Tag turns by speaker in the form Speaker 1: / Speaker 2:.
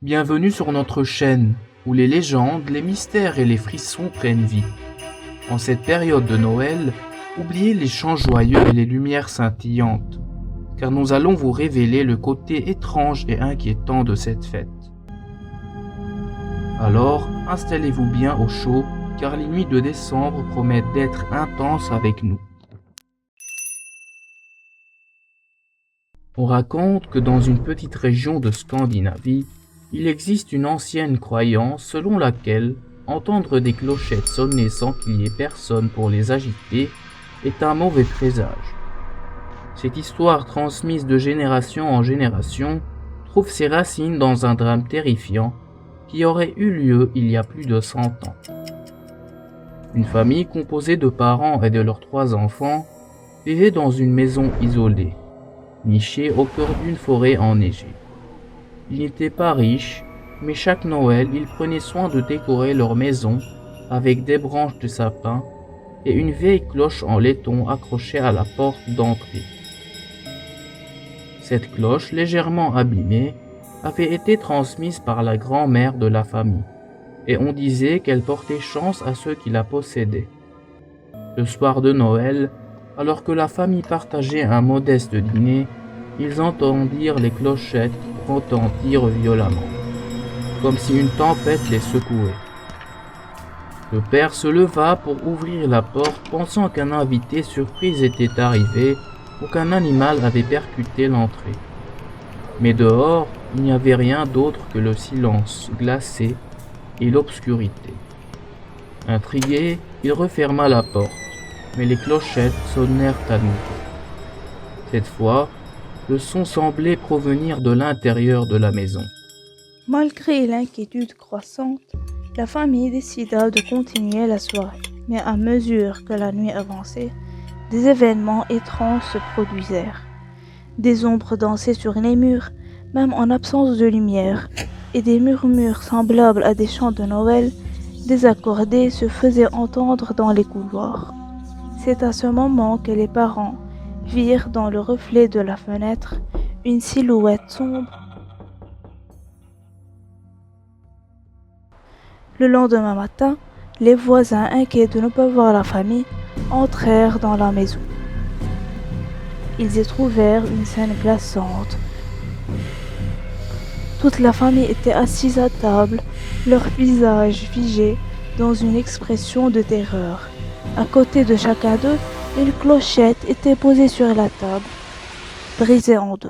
Speaker 1: Bienvenue sur notre chaîne, où les légendes, les mystères et les frissons prennent vie. En cette période de Noël, oubliez les chants joyeux et les lumières scintillantes, car nous allons vous révéler le côté étrange et inquiétant de cette fête. Alors, installez-vous bien au chaud, car les nuits de décembre promettent d'être intenses avec nous. On raconte que dans une petite région de Scandinavie, il existe une ancienne croyance selon laquelle entendre des clochettes sonner sans qu'il y ait personne pour les agiter est un mauvais présage. Cette histoire transmise de génération en génération trouve ses racines dans un drame terrifiant qui aurait eu lieu il y a plus de 100 ans. Une famille composée de parents et de leurs 3 enfants vivait dans une maison isolée, nichée au cœur d'une forêt enneigée. Ils n'étaient pas riches, mais chaque Noël, ils prenaient soin de décorer leur maison avec des branches de sapin et une vieille cloche en laiton accrochée à la porte d'entrée. Cette cloche, légèrement abîmée, avait été transmise par la grand-mère de la famille, et on disait qu'elle portait chance à ceux qui la possédaient. Le soir de Noël, alors que la famille partageait un modeste dîner, ils entendirent les clochettes retentir violemment, comme si une tempête les secouait. Le père se leva pour ouvrir la porte, pensant qu'un invité surprise était arrivé ou qu'un animal avait percuté l'entrée. Mais dehors, il n'y avait rien d'autre que le silence glacé et l'obscurité. Intrigué, il referma la porte, mais les clochettes sonnèrent à nouveau. Cette fois, le son semblait provenir de l'intérieur de la maison.
Speaker 2: Malgré l'inquiétude croissante, la famille décida de continuer la soirée. Mais à mesure que la nuit avançait, des événements étranges se produisèrent. Des ombres dansaient sur les murs, même en absence de lumière, et des murmures semblables à des chants de Noël désaccordés se faisaient entendre dans les couloirs. C'est à ce moment que les parents virent dans le reflet de la fenêtre une silhouette sombre. Le lendemain matin, les voisins, inquiets de ne pas voir la famille, entrèrent dans la maison. Ils y trouvèrent une scène glaçante. Toute la famille était assise à table, leurs visages figés dans une expression de terreur. À côté de chacun d'eux, une clochette était posée sur la table, brisée en deux.